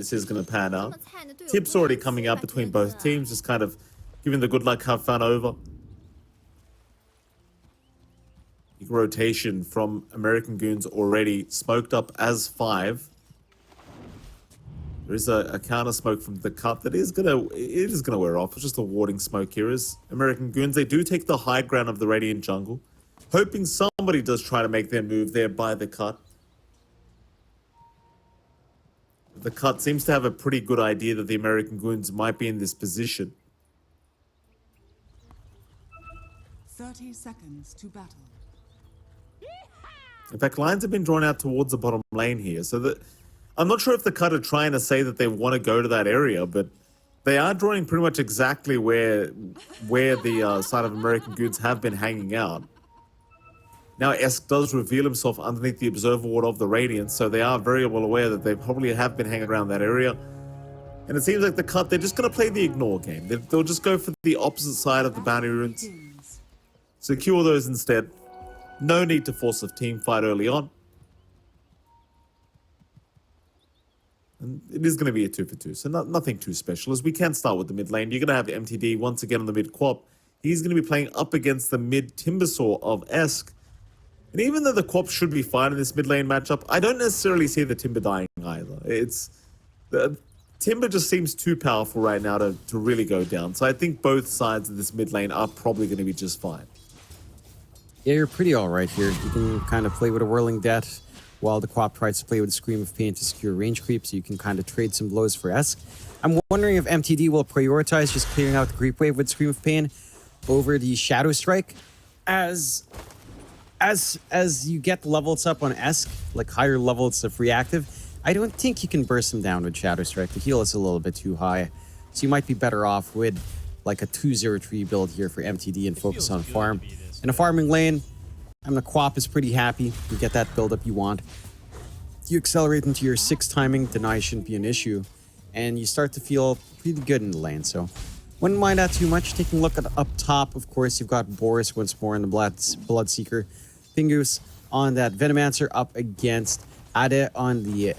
this is going to pan out. Tips already coming out between both teams, just kind of giving the good luck have fun over. Rotation from American Goons already smoked up as 5. There is a counter smoke from the cut that is gonna wear off. It's just a warding smoke here. As American Goons, they do take the high ground of the Radiant jungle, hoping somebody does try to make their move there by the cut. The cut seems to have a pretty good idea that the American Goons might be in this position. 30 seconds to battle. In fact, lines have been drawn out towards the bottom lane here, so that I'm not sure if the cut are trying to say that they want to go to that area, but they are drawing pretty much exactly where the side of American Goons have been hanging out. Now Esk does reveal himself underneath the observer ward of the Radiant, so they are very well aware that they probably have been hanging around that area. And it seems like the cut, they're just going to play the ignore game. They'll just go for the opposite side of the bounty runes. Secure those instead. No need to force a team fight early on. And it is going to be a 2 for 2, so nothing too special. As we can start with the mid lane, you're going to have MTD once again on the mid quap. He's going to be playing up against the mid Timbersaw of Esk. And even though the quap should be fine in this mid lane matchup, I don't necessarily see the Timber dying either. The Timber just seems too powerful right now to really go down. So I think both sides of this mid lane are probably going to be just fine. Yeah, you're pretty alright here. You can kind of play with a Whirling Death while the Quap tries to play with a Scream of Pain to secure range creep, so you can kind of trade some blows for Esk. I'm wondering if MTD will prioritize just clearing out the creep wave with Scream of Pain over the Shadow Strike. As you get levels up on Esk, like higher levels of reactive, I don't think you can burst him down with Shadow Strike. The heal is a little bit too high, so you might be better off with like a 2-0-3 build here for MTD and focus on farm. In a farming lane, the Quap is pretty happy. You get that build-up you want. You accelerate into your 6 timing, deny shouldn't be an issue. And you start to feel pretty good in the lane, so wouldn't mind that too much. Taking a look at up top, of course, you've got Boris once more in the Bloodseeker. Pingus on that Venomancer up against Ade on the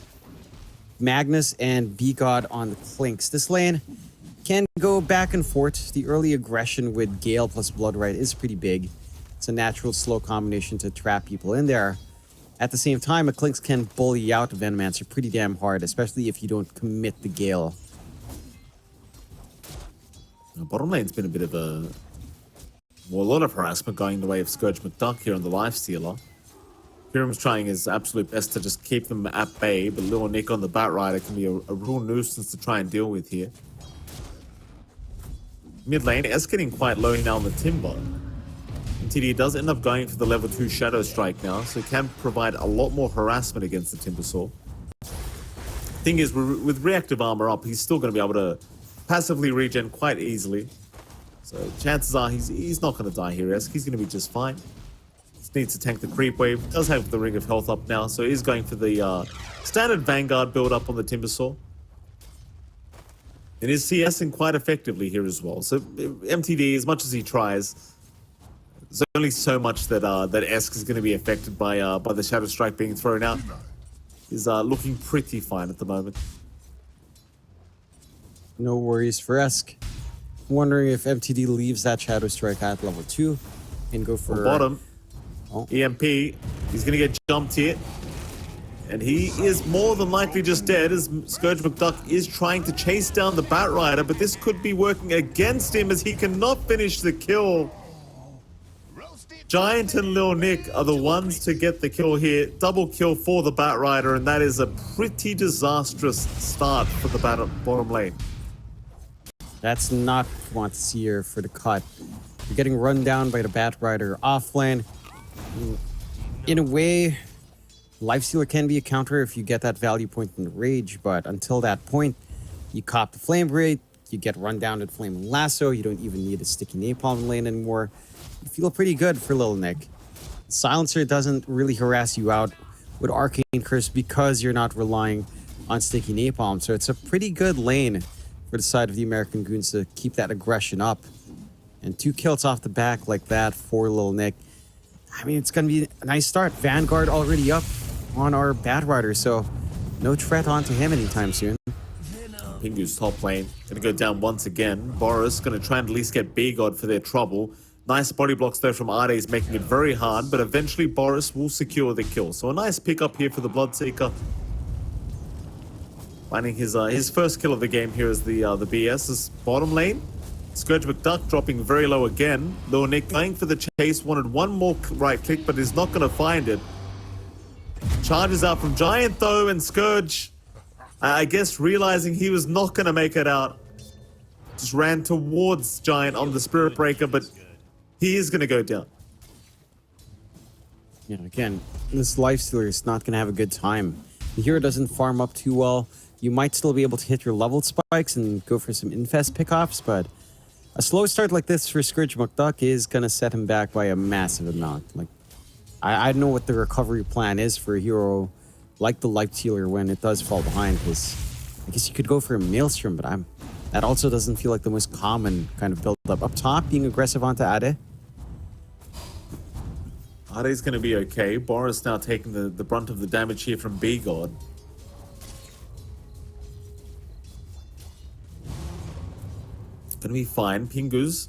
Magnus and B-God on the Clinks. This lane can go back and forth. The early aggression with Gale plus Bloodrite is pretty big. It's a natural slow combination to trap people in there. At the same time, a Clinks can bully out Venomancer pretty damn hard, especially if you don't commit the Gale. Bottom lane's been a bit of a lot of harassment going the way of Scourge McDuck here on the Lifestealer. Pyram's trying his absolute best to just keep them at bay, but Little Nick on the Batrider can be a real nuisance to try and deal with here. Mid lane, S getting quite low now on the Timber. MTD does end up going for the level 2 Shadow Strike now, so it can provide a lot more harassment against the Timbersaw. Thing is, with reactive armor up, he's still going to be able to passively regen quite easily. So chances are he's not going to die here, Esk. He's going to be just fine. Just needs to tank the creep wave. Does have the Ring of Health up now, so he's going for the standard Vanguard build up on the Timbersaw. And is CSing quite effectively here as well. So MTD, as much as he tries, there's only so much that that Esk is going to be affected by the Shadow Strike being thrown out. He's looking pretty fine at the moment. No worries for Esk. Wondering if MTD leaves that Shadow Strike at level 2 and go for bottom. EMP. He's going to get jumped here. And he is more than likely just dead, as Scourge McDuck is trying to chase down the Batrider, but this could be working against him as he cannot finish the kill. Giant and Lil Nick are the ones to get the kill here. Double kill for the Batrider, and that is a pretty disastrous start for the bottom lane. That's not what you want to see here for the cut. You're getting run down by the Batrider off lane. In a way, Lifestealer can be a counter if you get that value point in the Rage, but until that point, you cop the Flame Braid, you get run down to the Flaming Lasso, you don't even need a Sticky Napalm lane anymore. You feel pretty good for Lil Nick. Silencer doesn't really harass you out with Arcane Curse because you're not relying on Sticky Napalm, so it's a pretty good lane for the side of the American Goons to keep that aggression up. And 2 kills off the back like that for Lil Nick. I mean, it's going to be a nice start. Vanguard already up on our Batrider, so no threat onto him anytime soon. Pingu's top lane. Gonna go down once again. Boris gonna try and at least get B-God for their trouble. Nice body blocks though from Ades, making it very hard, but eventually Boris will secure the kill. So a nice pick up here for the Bloodseeker. Finding his first kill of the game here is the BS. This bottom lane. Scourge McDuck dropping very low again. Lil Nick going for the chase, wanted one more right click, but is not going to find it. Charges out from Giant though, and Scourge, I guess realizing he was not going to make it out, just ran towards Giant on the Spirit Breaker, but he is going to go down. Yeah, again, this Lifestealer is not going to have a good time. The hero doesn't farm up too well. You might still be able to hit your level spikes and go for some infest pickoffs, but a slow start like this for Scourge McDuck is going to set him back by a massive amount. Like, I don't know what the recovery plan is for a hero like the Lifestealer when it does fall behind, because I guess you could go for a Maelstrom, but that also doesn't feel like the most common kind of build-up. Up top, being aggressive onto Ade. Ade's going to be okay. Boris now taking the brunt of the damage here from B-God. Gonna be fine. Pingu's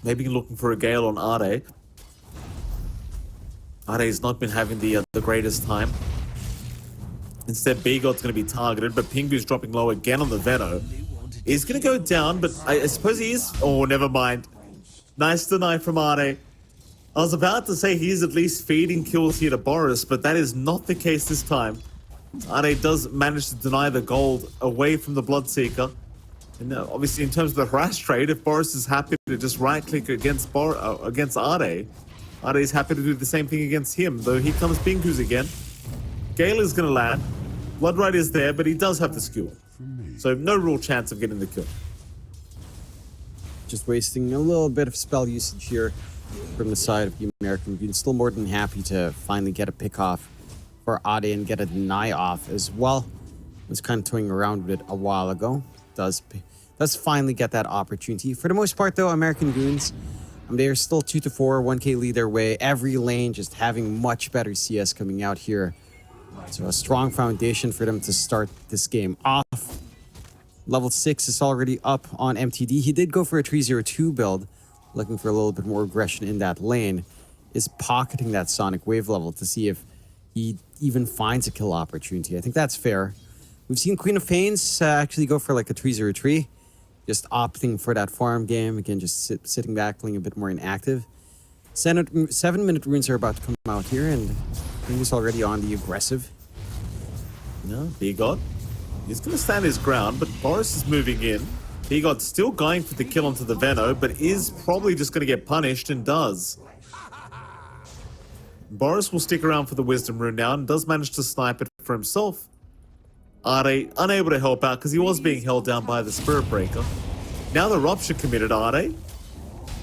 maybe looking for a Gale on Ade. Ade's not been having the greatest time. Instead, B-God's gonna be targeted, but Pingu's dropping low again on the Venom. He's gonna go down, but I suppose he is. Oh, never mind. Nice deny from Ade. I was about to say he's at least feeding kills here to Boris, but that is not the case this time. Ade does manage to deny the gold away from the Bloodseeker. And obviously, in terms of the harass trade, if Boris is happy to just right-click against Ade, Ade's happy to do the same thing against him, though here comes Pingu's again. Gale is going to land. Bloodrite is there, but he does have the skewer. So no real chance of getting the kill. Just wasting a little bit of spell usage here from the side of the American Goons. Still more than happy to finally get a pick off for Ade and get a deny off as well. Was kind of toying around with it a while ago. Does finally get that opportunity. For the most part, though, American Goons, they are still 2-4, 1k lead their way. Every lane just having much better CS coming out here. So a strong foundation for them to start this game off. Level 6 is already up on MTD. He did go for a 3-0-2 build, looking for a little bit more aggression in that lane. Is pocketing that Sonic Wave level to see if he even finds a kill opportunity. I think that's fair. We've seen Queen of Pains actually go for like a 3-0-3. Just opting for that farm game. Again, just sitting back, playing a bit more inactive. 7-minute runes are about to come out here, and he's already on the aggressive. No, B-God. He's going to stand his ground, but Boris is moving in. B-God's still going for the kill onto the Veno, but is probably just going to get punished, and does. Boris will stick around for the Wisdom Rune now, and does manage to snipe it for himself. Ade unable to help out because he was being held down by the Spirit Breaker. Now the Rupture committed Ade.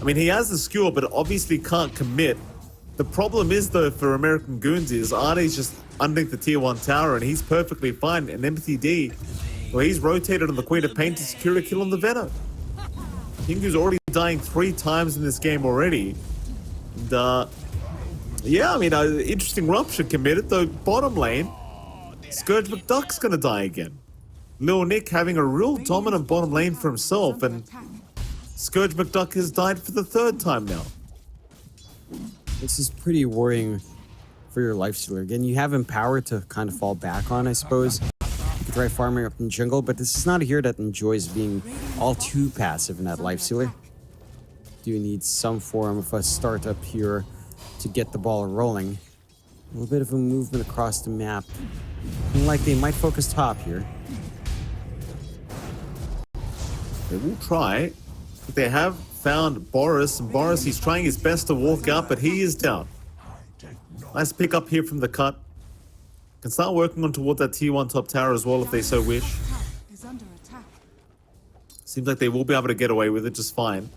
I mean, he has the skewer, but obviously can't commit. The problem is, though, for American Goons is Ade's just underneath the tier 1 tower, and he's perfectly fine. And MTD, well, he's rotated on the Queen of Pain to secure a kill on the Venom. Pingu's already dying 3 times in this game already. And, yeah, I mean, interesting Rupture committed, though bottom lane, Scourge McDuck's gonna die again. Lil Nick having a real dominant bottom lane for himself, and Scourge McDuck has died for the 3rd time now. This is pretty worrying for your Lifestealer. Again, you have Empower to kind of fall back on, I suppose. You could try farming up in jungle, but this is not a hero that enjoys being all too passive in that Lifestealer. Do need some form of a startup here to get the ball rolling. A little bit of a movement across the map. Like they might focus top here. They will try, but they have found Boris, and Boris, he's trying his best to walk out, but he is down. Nice pick up here from the cut. Can start working on towards that T1 top tower as well if they so wish. Seems like they will be able to get away with it just fine.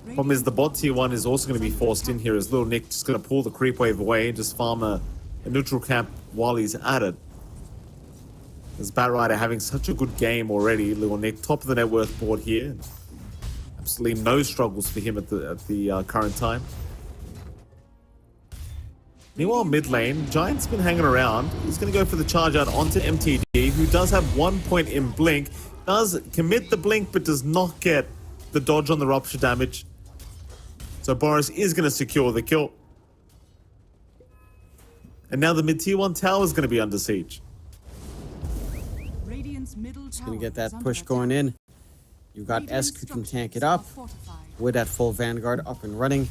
Problem is the bot tier 1 is also going to be forced in here as Lil Nick just going to pull the creep wave away and just farm a neutral camp while he's at it. As Batrider having such a good game already. Lil Nick top of the net worth board here. Absolutely no struggles for him at the current time. Meanwhile, mid lane, Giant's been hanging around. He's going to go for the charge out onto MTD, who does have 1 point in Blink. Does commit the Blink, but does not get the dodge on the rupture damage. So Boris is going to secure the kill. And now the mid-tier 1 tower is going to be under siege. Radiant's middle Just tower gonna get is that under push attack. going in. You've got Radiant Esk who can structures tank it are up fortified. with that full Vanguard up and running.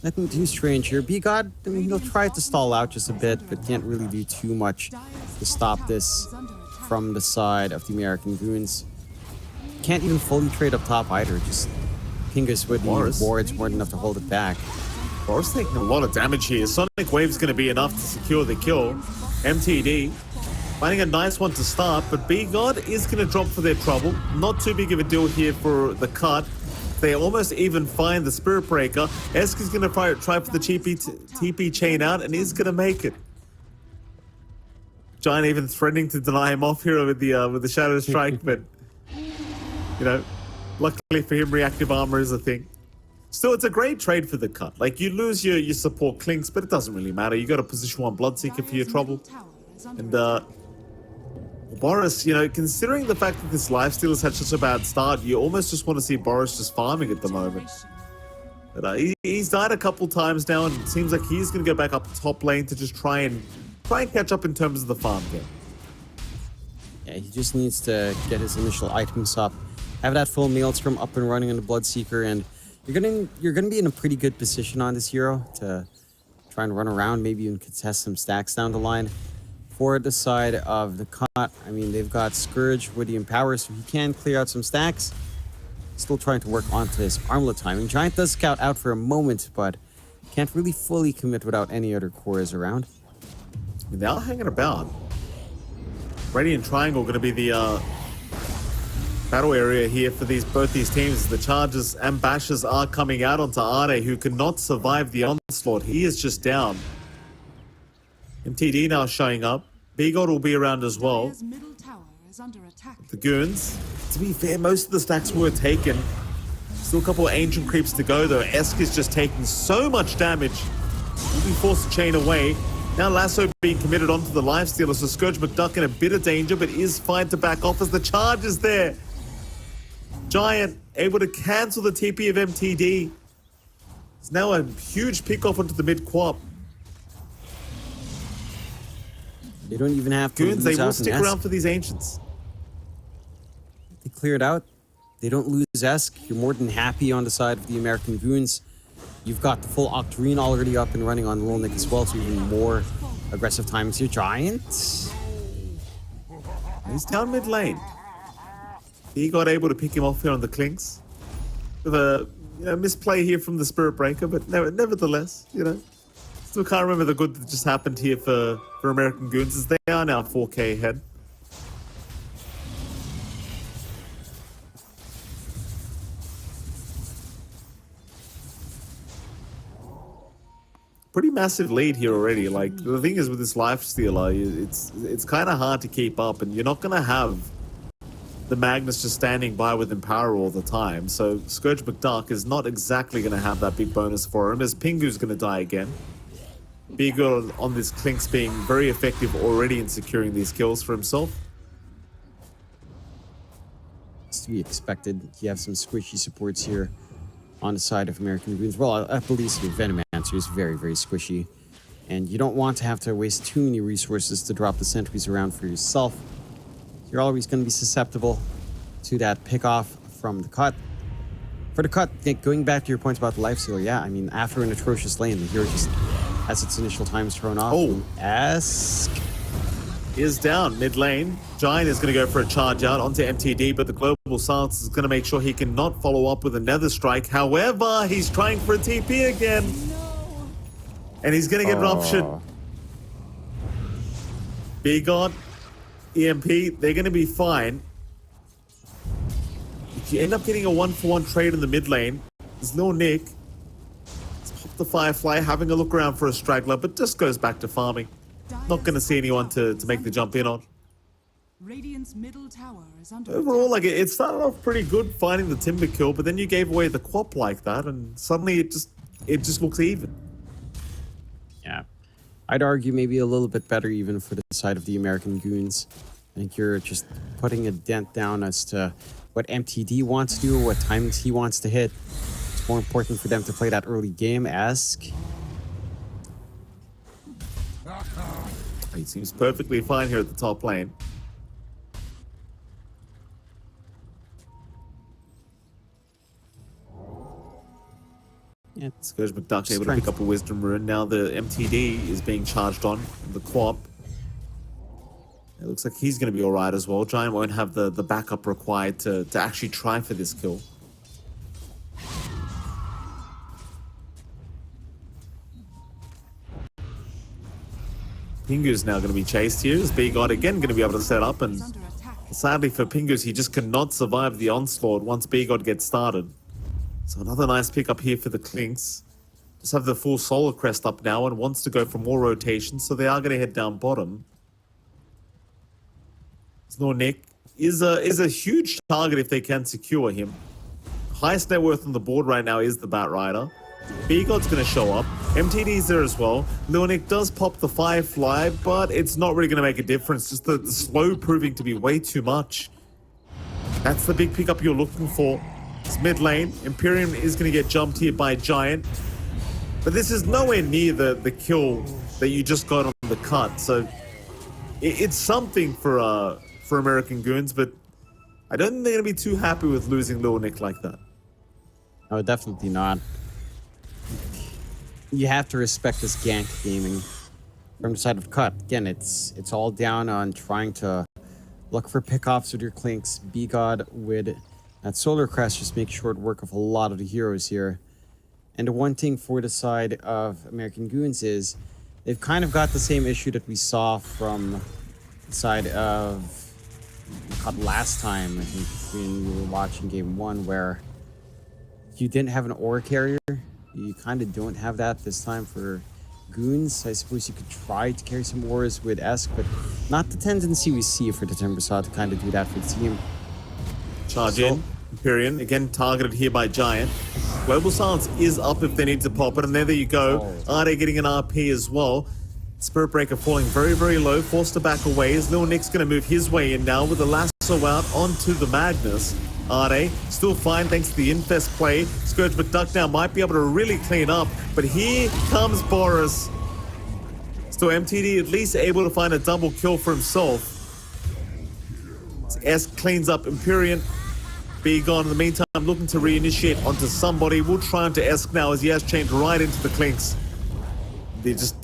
Nothing too strange here. B-God, I mean, he'll try to stall out just a bit, but can't really do too much to stop this from the side of the American goons. Can't even fully trade up top either. Just Pingus with the Boris. wards more than enough to hold it back. Boris taking a lot of damage here. Sonic Wave's going to be enough to secure the kill. MTD finding a nice one to start, but B-God is going to drop for their trouble. Not too big of a deal here for the cut. They almost even find the Spirit Breaker. Esk is going to try for the TP chain out, and he's going to make it. Giant even threatening to deny him off here with the Shadow Strike, but you know, luckily for him, reactive armor is a thing. Still, it's a great trade for the cut. Like, you lose your support Clinks, but it doesn't really matter. You got a position 1 Bloodseeker for your trouble. And Boris, you know, considering the fact that this lifesteal has had such a bad start, you almost just want to see Boris just farming at the moment. But he's died a couple times now, and it seems like he's going to go back up top lane to just try and catch up in terms of the farm game. Yeah, he just needs to get his initial items up, have that full Maelstrom up and running on the Bloodseeker, and you're gonna be in a pretty good position on this hero to try and run around, maybe even contest some stacks down the line. For the side of the cut, I mean, they've got Scourge with the Empower, so he can clear out some stacks. Still trying to work onto his armlet timing. Giant does scout out for a moment, but can't really fully commit without any other cores around. They are hanging about. Radiant Triangle going to be the battle area here for both these teams. The Chargers and Bashers are coming out onto Arde, who cannot survive the onslaught. He is just down. MTD now showing up. B-God will be around as well. Dire's middle tower is under attack. The goons. To be fair, most of the stacks were taken. Still a couple of ancient creeps to go though. Esk is just taking so much damage. He'll be forced to chain away. Now Lasso being committed onto the lifestealer, so Scourge McDuck in a bit of danger, but is fine to back off as the charge is there. Giant able to cancel the TP of MTD. It's now a huge pick off onto the mid quap. They don't even have to Goons, they lose will out stick on around Esk. for these ancients. They clear it out. They don't lose Esk. You're more than happy on the side of the American goons. You've got the full Octarine already up and running on Lil Nick as well, so even more aggressive timings here. Giant. He's down mid lane. He got able to pick him off here on the Clinks. With a misplay here from the Spirit Breaker, but nevertheless, still can't remember the good that just happened here for American Goons, as they are now 4K ahead. Pretty massive lead here already. Like, the thing is with this lifestealer, it's kind of hard to keep up, and you're not going to have the Magnus just standing by with Empower all the time. So Scourge McDuck is not exactly going to have that big bonus for him, as Pingu's going to die again. Beagle on this Clinks being very effective already in securing these kills for himself. It's to be expected. You have some squishy supports here on the side of American Goons. Well, at least your Venomancer is very, very squishy. And you don't want to have to waste too many resources to drop the sentries around for yourself. You're always going to be susceptible to that pick-off from the cut. For the cut, Nick, going back to your point about the lifestealer, yeah, I mean, after an atrocious lane, the hero just has its initial times thrown off. Oh. Esk Is down mid lane. Giant is going to go for a charge out onto MTD, but the Global Silence is going to make sure he cannot follow up with another strike. However, he's trying for a TP again. And he's going to get ruptured. B-God, EMP, they're going to be fine. If you end up getting a 1-for-1 trade in the mid lane, there's Lil Nick. Let's pop the Firefly, having a look around for a straggler, but just goes back to farming. Not going to see anyone to make the jump in on. Radiant's middle tower is under Overall, like, it started off pretty good finding the timber kill, but then you gave away the quap like that, and suddenly it just looks even. Yeah. I'd argue maybe a little bit better even for the side of the American Goons. I think you're just putting a dent down as to what MTD wants to do, what timings he wants to hit. It's more important for them to play that early game-esque. He seems perfectly fine here at the top lane. Yeah, Scourge McDuck able to pick up a Wisdom Rune. Now the MTD is being charged on the Quap. It looks like he's going to be alright as well. Giant won't have the backup required to actually try for this kill. Pingu's now going to be chased here. Is B-God again going to be able to set up? And sadly for Pingus, he just cannot survive the onslaught once B-God gets started. So another nice pickup here for the Clinks. Just have the full Solar Crest up now and wants to go for more rotations, so they are going to head down bottom. Snornik is a huge target if they can secure him. Highest net worth on the board right now is the Bat Rider. B-God's going to show up. MTD's there as well. Leonik does pop the Firefly, but it's not really going to make a difference. Just the slow proving to be way too much. That's the big pickup you're looking for. It's mid lane. Imperium is going to get jumped here by Giant. But this is nowhere near the kill that you just got on the cut. So it's something for American Goons, but I don't think they're going to be too happy with losing Lil Nick like that. No, definitely not. You have to respect this gank gaming from the side of cut. Again, it's all down on trying to look for pickoffs with your Clinks. B-God with that Solar Crest just make short work of a lot of the heroes here. And the one thing for the side of American Goons is they've kind of got the same issue that we saw from the side of cut last time. I think when we were watching game 1 where you didn't have an ore carrier. You kind of don't have that this time for Goons. I suppose you could try to carry some ores with Esk, but not the tendency we see for the Timbersaw to kind of do that for the team. Charge in. Imperium, again targeted here by Giant. Global Silence is up if they need to pop it, and there you go. Arde getting an RP as well. Spirit Breaker falling very, very low, forced to back away as Lil Nick's going to move his way in now with the lasso out onto the Magnus. Arde still fine thanks to the Infest play. Scourge McDuck now might be able to really clean up, but here comes Boris. Still MTD at least able to find a double kill for himself. S cleans up Imperium. Be gone in the meantime, looking to reinitiate onto somebody. We'll try onto Esk now as he has changed right into the Clinks. They're just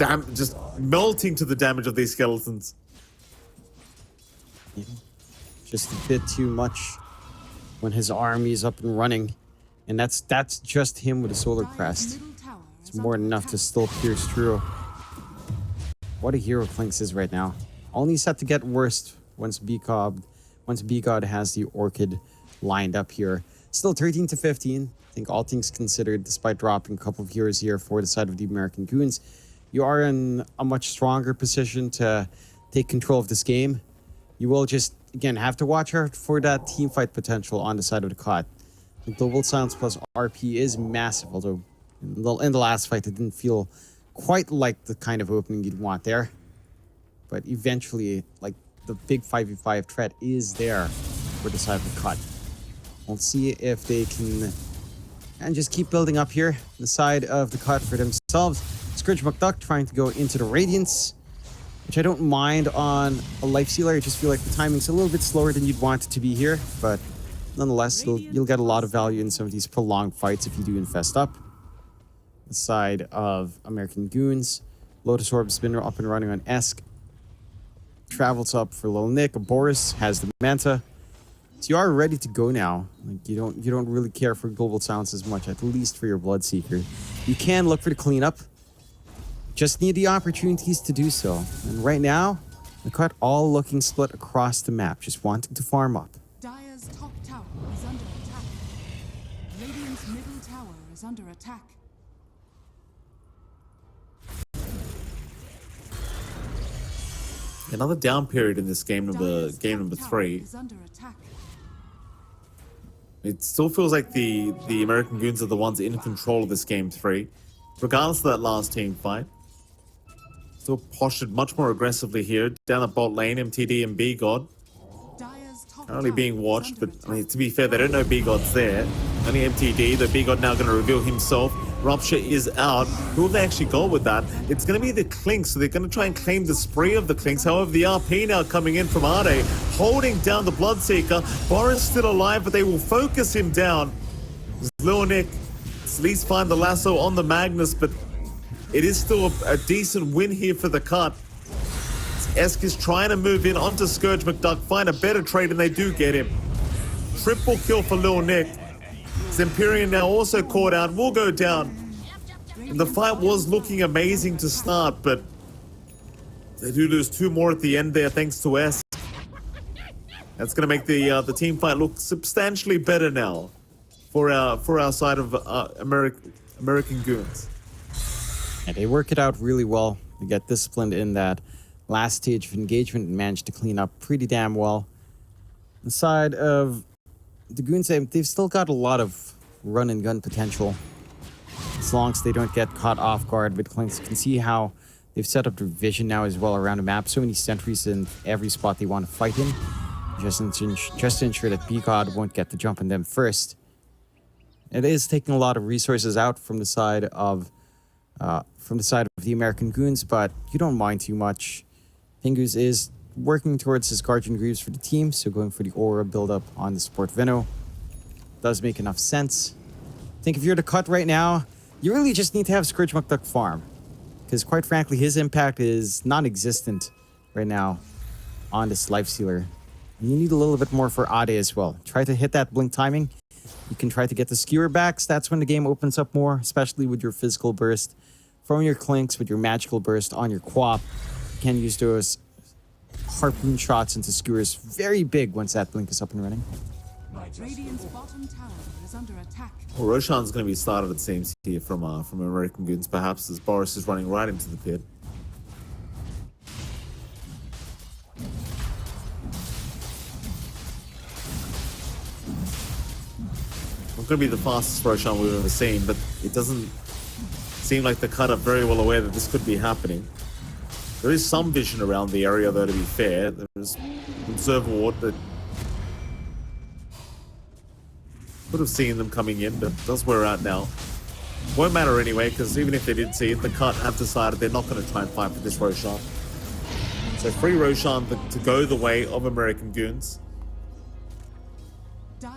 melting to the damage of these skeletons. Yeah. Just a bit too much when his army is up and running. And that's just him with a Solar Crest. It's more than enough to still pierce through. What a hero Clinks is right now. Only set to get worse once B-God has the Orchid lined up here. Still 13 to 15. I think all things considered, despite dropping a couple of heroes here for the side of the American Goons, you are in a much stronger position to take control of this game. You will just, again, have to watch out for that team fight potential on the side of the COD. The Global Silence plus RP is massive, although in the last fight it didn't feel quite like the kind of opening you'd want there. But eventually, like, the big 5v5 threat is there for the side of the COD. We'll see if they can and just keep building up here. The side of the COD for themselves. Scourge McDuck trying to go into the Radiance, which I don't mind on a Life Sealer. I just feel like the timing's a little bit slower than you'd want it to be here, but nonetheless, you'll get a lot of value in some of these prolonged fights if you do infest up. The side of American Goons, Lotus Orb's been up and running on Esk. Travels up for Lil Nick. Boris has the Manta. So you are ready to go now. Like you don't really care for Global Silence as much, at least for your Bloodseeker. You can look for the cleanup. Just need the opportunities to do so. And right now, the COD all looking split across the map, just wanting to farm up. Dire's top tower is under attack. Radiant's middle tower is under attack. Another down period in this game number Dire's 3. is under attack. It still feels like the American Goons are the ones in control of this game 3, regardless of that last team fight. Still postured much more aggressively here. Down the bot lane, MTD and B-God. Dire's top Currently tower being is watched, under but I mean, to be fair, they don't know B-God's there. Only MTD, the B-God now going to reveal himself. Rupture is out. Who will they actually go with that? It's going to be the Clinks, so they're going to try and claim the spree of the Clinks. However, the RP now coming in from Ade, holding down the Bloodseeker. Boris still alive, but they will focus him down. Lil Nick at least find the lasso on the Magnus, but it is still a decent win here for the cut. Esk is trying to move in onto Scourge McDuck, find a better trade, and they do get him. Triple kill for Lil Nick. Zempyrian now also caught out, will go down. And the fight was looking amazing to start, but they do lose 2 more at the end there thanks to Esk. That's going to make the team fight look substantially better now for our side of American Goons. And they work it out really well. They get disciplined in that last stage of engagement and managed to clean up pretty damn well. The side of the Goons, they've still got a lot of run and gun potential. As long as they don't get caught off guard with Clinks. You can see how they've set up their vision now as well around the map. So many sentries in every spot they want to fight in. Just to ensure that B-God won't get the jump on them first. It is taking a lot of resources out from the side of the American Goons, but you don't mind too much. Pingus is working towards his Guardian Greaves for the team, so going for the aura build-up on the support Veno does make enough sense. I think if you're to cut right now, you really just need to have Scourge McDuck farm, because quite frankly, his impact is non-existent right now on this Lifestealer. And you need a little bit more for Ade as well. Try to hit that blink timing. You can try to get the skewer backs. That's when the game opens up more, especially with your physical burst from your Clinks, with your magical burst on your Quap. You can use those harpoon shots into skewers very big once that blink is up and running. Radiant's bottom tower is under attack. Well, Roshan's going to be started, it seems, here from American Goons, perhaps, as Boris is running right into the pit. Not going to be the fastest Roshan we've ever seen, but it doesn't seem like the cut are very well aware that this could be happening. There is some vision around the area, though, to be fair. There is Observer Ward that could have seen them coming in, but that's where we're at now. Won't matter anyway, because even if they did see it, the cut have decided they're not going to try and fight for this Roshan. So free Roshan to go the way of American Goons.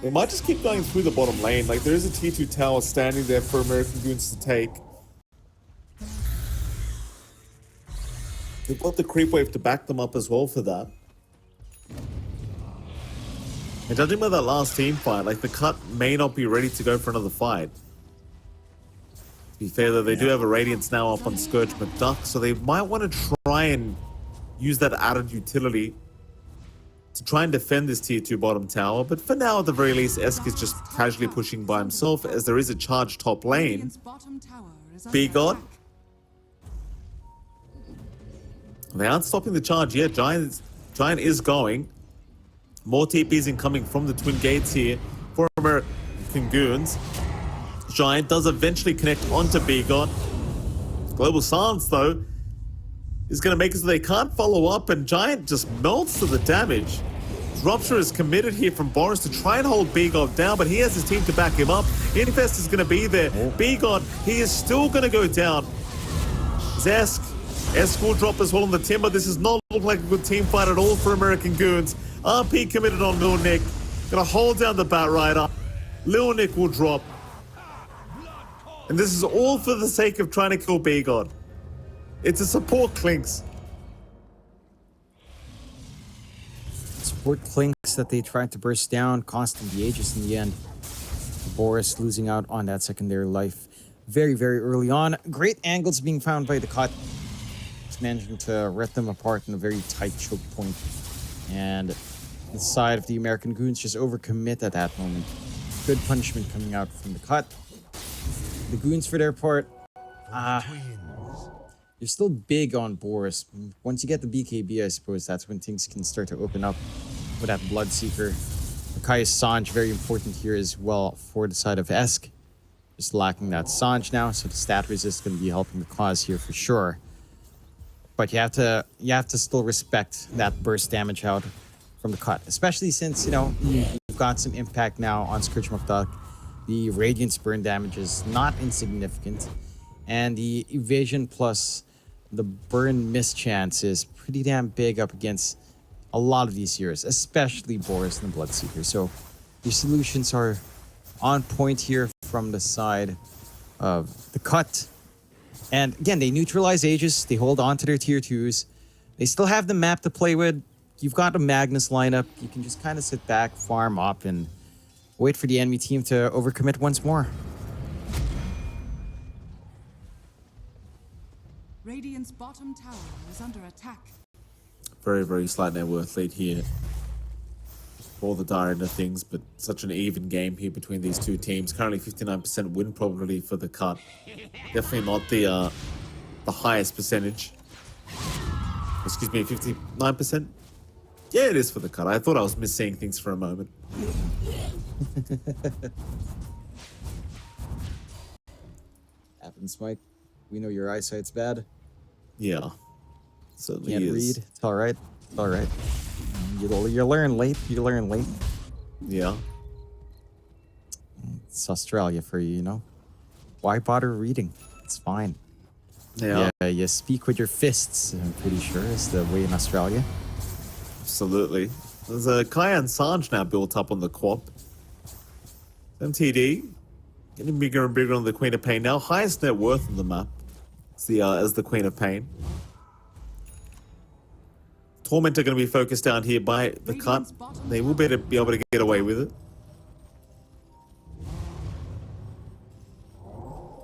They might just keep going through the bottom lane. Like, there is a T2 tower standing there for American Goons to take. They've got the creep wave to back them up as well for that. And judging by that last team fight, like, the cut may not be ready to go for another fight. To be fair, though, they do have a Radiance now up on Scourge McDuck, so they might want to try and use that added utility to try and defend this tier 2 bottom tower. But for now, at the very least, Esk is just casually pushing by himself, as there is a charged top lane. B-God. They aren't stopping the charge yet. Giant is going. More TPs incoming from the Twin Gates here for American Goons. Giant does eventually connect onto B-God. Global Silence, though, is going to make it so they can't follow up, and Giant just melts to the damage. Rupture is committed here from Boris to try and hold B-God down, but he has his team to back him up. Infest is going to be there. B-God, he is still going to go down. Esk will drop as well on the Timber. This does not look like a good team fight at all for American Goons. RP committed on Lil Nick. Going to hold down the Bat Rider. Lil Nick will drop. And this is all for the sake of trying to kill B-God. It's a support Clinks. Support Clinks that they tried to burst down, costing the Aegis in the end. Boris losing out on that secondary life very, very early on. Great angles being found by the cut. It's managing to rip them apart in a very tight choke point. And the side of the American Goons just overcommit at that moment. Good punishment coming out from the cut. The Goons, for their part, they're still big on Boris. Once you get the BKB, I suppose that's when things can start to open up with that Bloodseeker. Makai Sanj, very important here as well for the side of Esk. Just lacking that Sanj now, so the stat resist going to be helping the cause here for sure. but you have to still respect that burst damage out from the cut, especially since you've got some impact now on Scourge McDuck. The Radiance burn damage is not insignificant, and the evasion plus the burn miss chance is pretty damn big up against a lot of these heroes, especially Boris and the Bloodseeker. So your solutions are on point here from the side of the cut. And again, they neutralize Aegis, they hold on to their tier 2s. They still have the map to play with. You've got a Magnus lineup. You can just kind of sit back, farm up, and wait for the enemy team to overcommit once more. Radiant's bottom tower is under attack. Very, very slight net worth lead here. All the dire end of things, but such an even game here between these two teams. Currently 59% win probability for the cut. Definitely not the highest percentage. Excuse me, 59%? Yeah, it is for the cut. I thought I was misseeing things for a moment. Happens, Mike. We know your eyesight's bad. Yeah, certainly Can't is. read. It's all right. It's all right. You learn late. You learn late. Yeah. It's Australia for you, you know. Why bother reading? It's fine. Yeah. You speak with your fists, I'm pretty sure, is the way in Australia. Absolutely. There's a Kyan Sanj now built up on the Quap. MTD getting bigger and bigger on the Queen of Pain now. Highest net worth on the map as the Queen of Pain. Torment are going to be focused down here by the cut. They will be able to get away with it.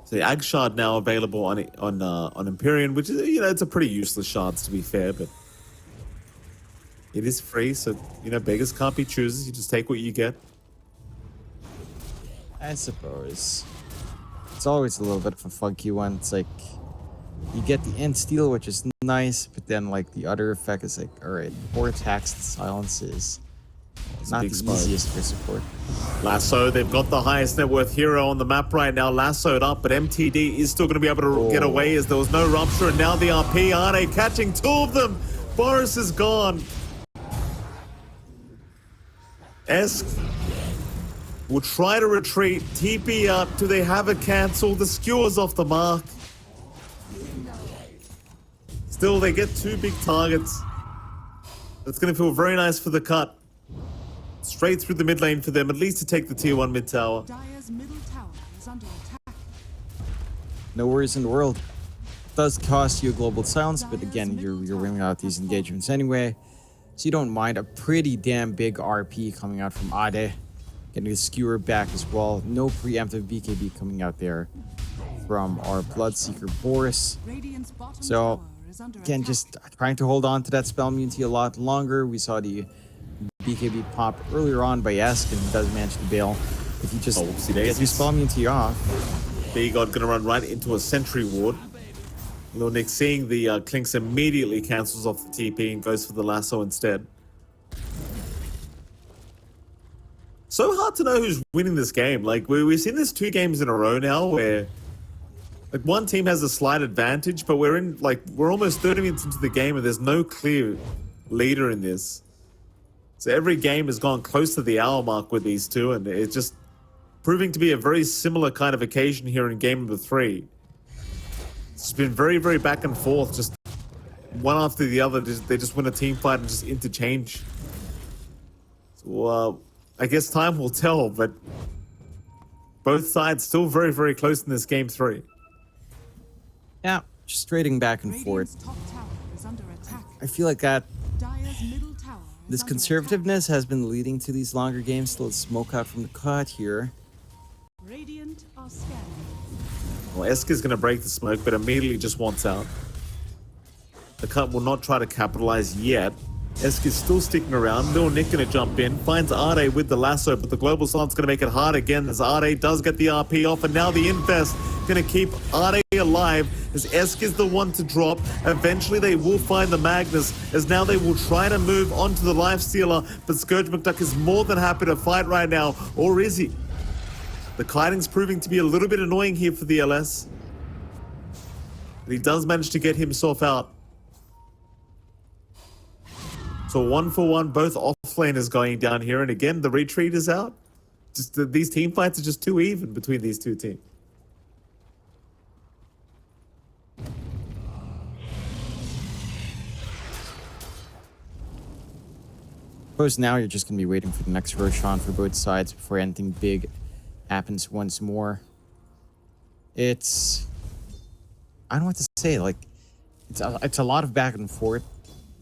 So the Ag Shard now available on Empyrean, which is, it's a pretty useless shards to be fair, but it is free, so beggars can't be choosers. You just take what you get. I suppose. It's always a little bit of a funky one. It's like you get the end steal, which is nice, but then like the other effect is like, alright, 4 attacks and silence is not the easiest for support. Lasso, they've got the highest net worth hero on the map right now, lassoed up, but MTD is still going to be able to get away as there was no rupture, and now the RP, are they catching 2 of them? Boris is gone. Esk will try to retreat, TP up. Do they have it cancelled? The skewer's off the mark. Still, they get 2 big targets. That's going to feel very nice for the cut. Straight through the mid lane for them, at least to take the tier 1 mid tower. Dire's middle tower is under attack. No worries in the world. It does cost you a global silence, but again, you're winning out these engagements anyway. So you don't mind a pretty damn big RP coming out from Ade. Getting the skewer back as well. No preemptive BKB coming out there from our Bloodseeker Boris. Radiant's bottom So tower is under again, attack. just trying to hold on to that spell immunity a lot longer. We saw the BKB pop earlier on by Esk, and he does manage to bail. If you just get your spell immunity off. B-God gonna run right into a sentry ward. Lil Nick seeing the Clinks immediately cancels off the TP and goes for the lasso instead. So hard to know who's winning this game. Like we've seen this 2 games in a row now where like one team has a slight advantage, but we're almost 30 minutes into the game and there's no clear leader in this. So every game has gone close to the hour mark with these two, and it's just proving to be a very similar kind of occasion here in game number 3. It's been very, very back and forth, just one after the other. They just win a team fight and just interchange. So I guess time will tell, but both sides still very, very close in this game 3. Yeah, just trading back and Radiant's forth. top tower is under attack. I feel like that Dire's middle tower is this under conservativeness has been leading to these longer games. Still a smoke out from the cut here. attack. Radiant are scanning. Well, Esk is going to break the smoke, but immediately just wants out. The cut will not try to capitalize yet. Esk is still sticking around. Lil Nick going to jump in, finds Ade with the lasso, but the global silence going to make it hard again as Ade does get the RP off, and now the Infest going to keep Ade alive as Esk is the one to drop. Eventually they will find the Magnus, as now they will try to move on to the Lifestealer, but Scourge McDuck is more than happy to fight right now, or is he? The kiting's proving to be a little bit annoying here for the LS. But he does manage to get himself out. So 1-for-1, both offlaners going down here, and again the retreat is out. Just these team fights are just too even between these two teams. Suppose now you're just going to be waiting for the next Roshan for both sides before anything big happens once more. It's... I don't know what to say. Like, it's a lot of back and forth.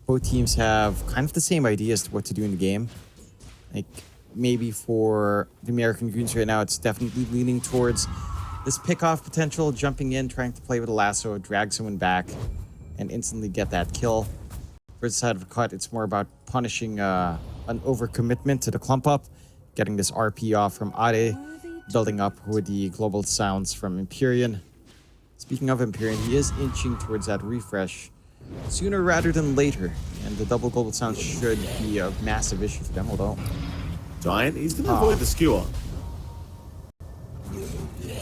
Both teams have kind of the same ideas to what to do in the game. Like, maybe for the American Goons right now, it's definitely leaning towards this pick-off potential, jumping in, trying to play with a lasso, drag someone back, and instantly get that kill. For the side of the cut, it's more about punishing an overcommitment to the clump up, getting this RP off from Ade, building up with the global sounds from Empyrean. Speaking of Empyrean, he is inching towards that refresh sooner rather than later, and the double global sounds should be a massive issue for them, although... Giant, he's going to avoid the skewer.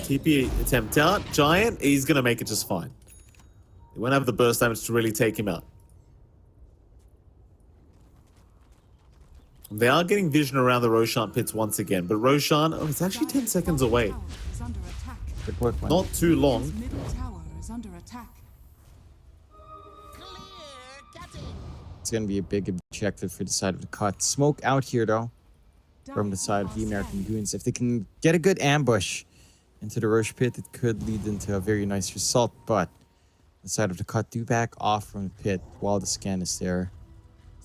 TP attempt out. Giant, he's going to make it just fine. He won't have the burst damage to really take him out. They are getting vision around the Roshan pits once again, but Roshan, oh, it's actually 10 seconds away. Good work, man. Not too long. Middle tower is under attack. It's going to be a big objective for the side of the cut. Smoke out here, though, from the side of the American Goons. If they can get a good ambush into the Roche pit, it could lead into a very nice result, but the side of the cut do back off from the pit while the scan is there.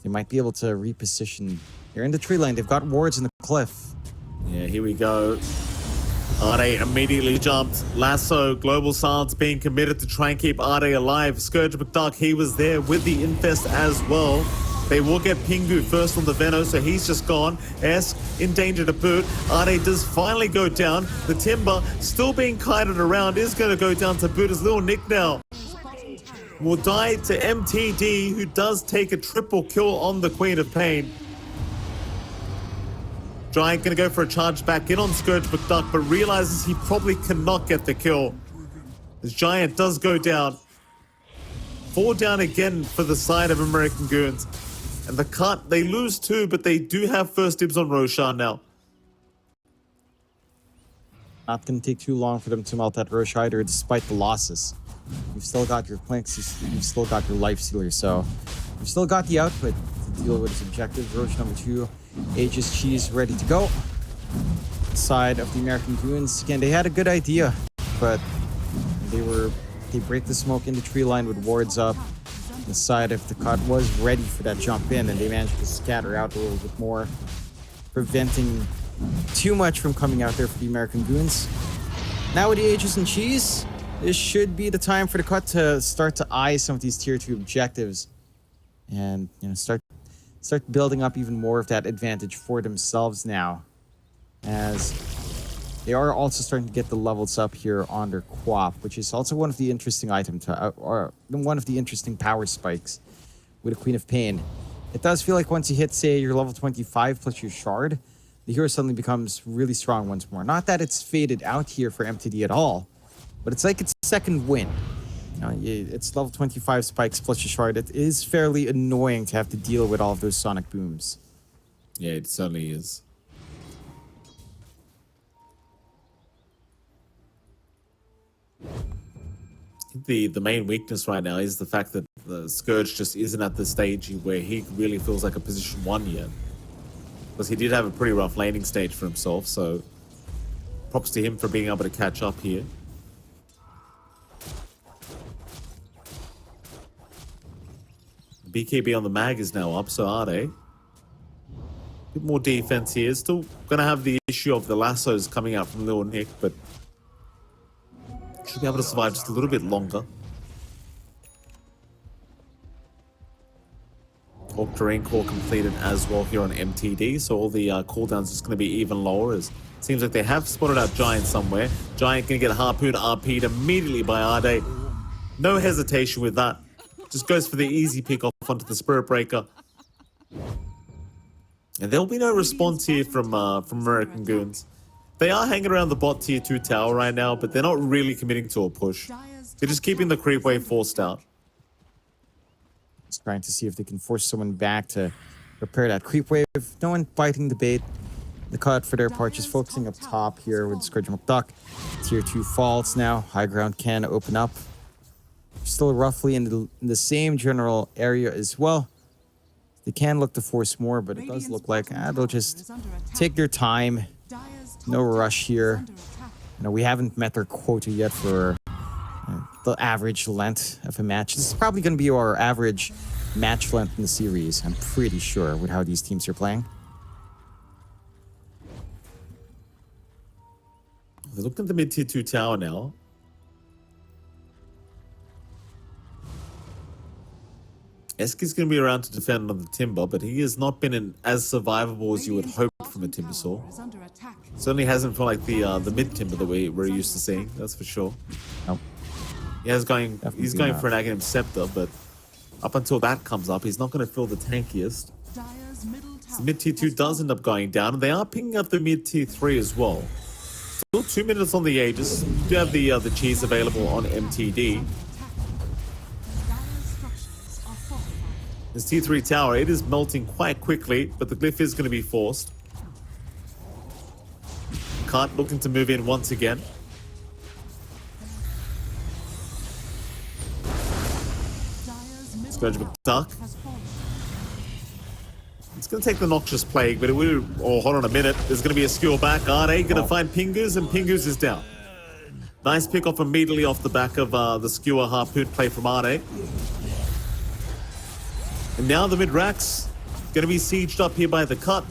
They might be able to reposition. They're in the tree line. They've got wards in the cliff. Yeah, here we go. Ade immediately jumped. Lasso, global silence being committed to try and keep Ade alive. Scourge McDuck, he was there with the infest as well. They will get Pingu first on the Veno, so he's just gone. Esk in danger to boot. Ade does finally go down. The Timber, still being kited around, is going to go down to boot as Little Nick now will die to MTD, who does take a triple kill on the Queen of Pain. Giant gonna go for a charge back in on Scourge McDuck, but realizes he probably cannot get the kill. As Giant does go down. 4 down again for the side of American Goons. And the cut, they lose 2, but they do have first dibs on Roshan now. Not gonna take too long for them to melt that Roche either, despite the losses. You've still got your planks, you've still got your life sealer, so you've still got the output to deal with its objective. Roche number 2, Aegis Cheese ready to go. Side of the American Goons, again, they had a good idea, but they break the smoke in the tree line with wards up. The side of the cut was ready for that jump in, and they managed to scatter out a little bit more, preventing too much from coming out there for the American Goons. Now with the Aegis and Cheese, this should be the time for the cut to start to eye some of these tier 2 objectives and, you know, start building up even more of that advantage for themselves now, as they are also starting to get the levels up here on their Quap, which is also one of the interesting items, or one of the interesting power spikes with the Queen of Pain. It does feel like once you hit, say, your level 25 plus your shard, the hero suddenly becomes really strong once more. Not that it's faded out here for MTD at all, but it's like its second win. You know, it's level 25 spikes plus your shard. It is fairly annoying to have to deal with all of those sonic booms. Yeah, it certainly is. I think the main weakness right now is the fact that the Scourge just isn't at the stage where he really feels like a position 1 yet. Because he did have a pretty rough laning stage for himself, so props to him for being able to catch up here. BKB on the mag is now up, so are they? A bit more defense here. Still going to have the issue of the lassos coming out from Lil Nick, but should be able to survive just a little bit longer. Orc Terrain Core completed as well here on MTD, so all the cooldowns just going to be even lower. As it seems like they have spotted out Giant somewhere. Giant going to get Harpoon RP'd immediately by Ade. No hesitation with that. Just goes for the easy pick off onto the Spirit Breaker. And there'll be no response here from American Goons. They are hanging around the bot tier 2 tower right now, but they're not really committing to a push. They're just keeping the creep wave forced out. trying to see if they can force someone back to repair that creep wave. No one biting the bait. The cut for their part just focusing up top here with Scourge McDuck. Tier 2 falls now. High ground can open up. Still roughly in the same general area as well. They can look to force more, but it does look like they'll just take their time. No rush here. You know, we haven't met their quota yet for the average length of a match. This is probably going to be our average match length in the series, I'm pretty sure, with how these teams are playing. They're looking at the mid tier 2 tower now. Eski's going to be around to defend on the Timber, but he has not been as survivable as you would hope from a Timbersaw. Certainly hasn't felt like the mid Timber that we're used to seeing, that's for sure. Nope. He's going for an Aghanim Scepter, but up until that comes up, he's not going to feel the tankiest. So mid tier 2 does end up going down, and they are picking up the mid tier 3 as well. Still 2 minutes on the Aegis. You do have the cheese available on MTD. This T3 tower, it is melting quite quickly, but the glyph is going to be forced. Kant looking to move in once again. Scourge McDuck. It's going to take the Noxious Plague, but it will... Oh, hold on a minute. There's going to be a skewer back. Arde going to find Pingus, and Pingus is down. Nice pick off immediately off the back of the skewer harpoon play from Arde. And now the mid-racks going to be sieged up here by the cut.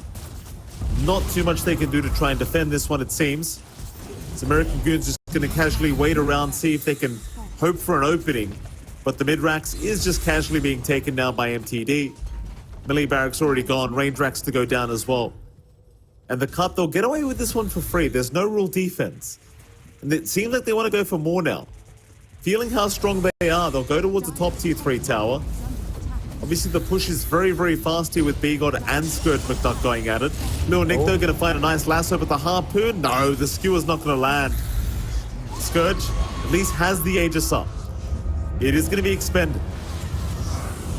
Not too much they can do to try and defend this one, it seems. So American Goons just going to casually wait around, see if they can hope for an opening. But the mid-racks is just casually being taken down by MTD. Melee Barracks already gone, range racks to go down as well. And the cut, they'll get away with this one for free. There's no real defense. And it seems like they want to go for more now. Feeling how strong they are, they'll go towards the top tier 3 tower. Obviously, the push is very, very fast here with B-God and Scourge McDuck going at it. Lil Nick, though, going to find a nice lasso, but the harpoon, no, the skewer's not going to land. Scourge at least has the Aegis up. It is going to be expended.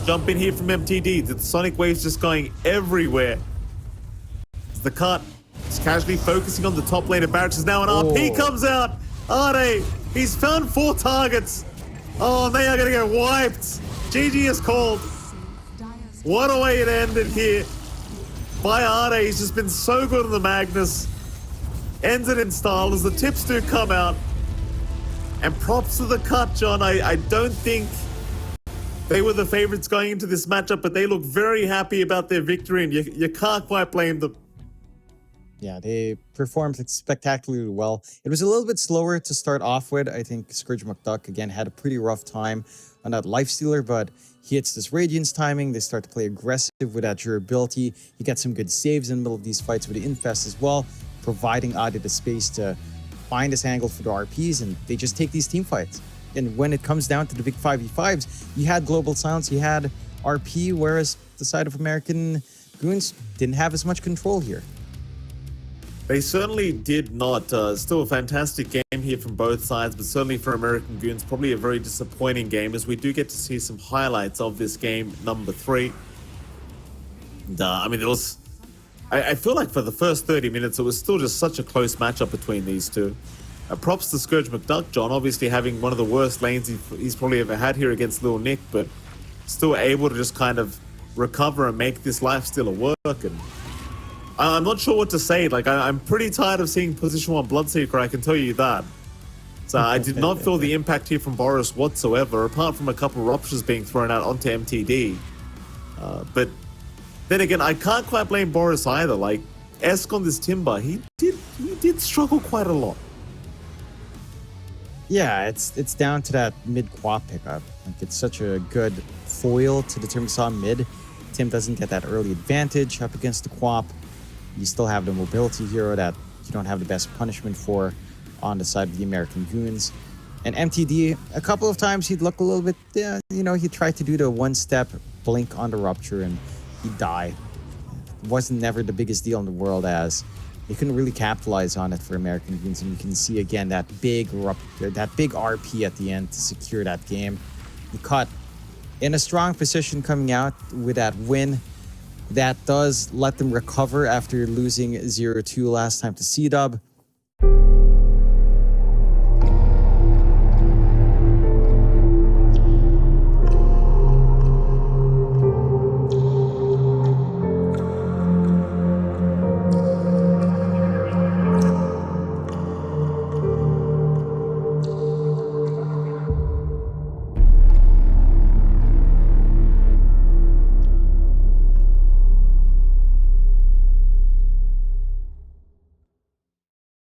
Jump in here from MTD. The Sonic Wave's just going everywhere. The cut is casually focusing on the top lane of Barracks. Is now an RP comes out. Arde, he's found 4 targets. Oh, they are going to get wiped. GG is called. What a way it ended here. By Arde, he's just been so good on the Magnus. Ends it in style as the tips do come out. And props to the cut, John. I don't think they were the favorites going into this matchup, but they look very happy about their victory, and you can't quite blame them. Yeah, they performed spectacularly well. It was a little bit slower to start off with. I think Scourge McDuck, again, had a pretty rough time on that Lifestealer, but he hits this Radiance timing. They start to play aggressive with that durability. He gets some good saves in the middle of these fights with the Infest as well, providing Adi the space to find this angle for the RPs, and they just take these team fights. And when it comes down to the big 5v5s, you had Global Silence, you had RP, whereas the side of American Goons didn't have as much control here. They certainly did not. Still a fantastic game here from both sides, but certainly for American Goons, probably a very disappointing game, as we do get to see some highlights of this game, number 3. And, I mean, it was... I feel like for the first 30 minutes, it was still just such a close matchup between these two. Props to Scourge McDuck, John, obviously having one of the worst lanes he's probably ever had here against Lil Nick, but still able to just kind of recover and make this Lifestealer work. And I'm not sure what to say. Like, I'm pretty tired of seeing Position 1 Bloodseeker, I can tell you that. So I did not feel the impact here from Boris whatsoever, apart from a couple of ruptures being thrown out onto MTD. But then again, I can't quite blame Boris either. Like, Esk on this Timber, he did struggle quite a lot. Yeah, it's down to that mid-quap pickup. Like, it's such a good foil to the Timbersaw mid. Tim doesn't get that early advantage up against the quap. You still have the mobility hero that you don't have the best punishment for on the side of the American Goons. And MTD, a couple of times he'd look a little bit, he tried to do the one-step blink on the rupture and he'd die. It wasn't never the biggest deal in the world, as they couldn't really capitalize on it for American Goons. And you can see again that big RP at the end to secure that game. The cut in a strong position coming out with that win. That does let them recover after losing 0-2 last time to CDUB.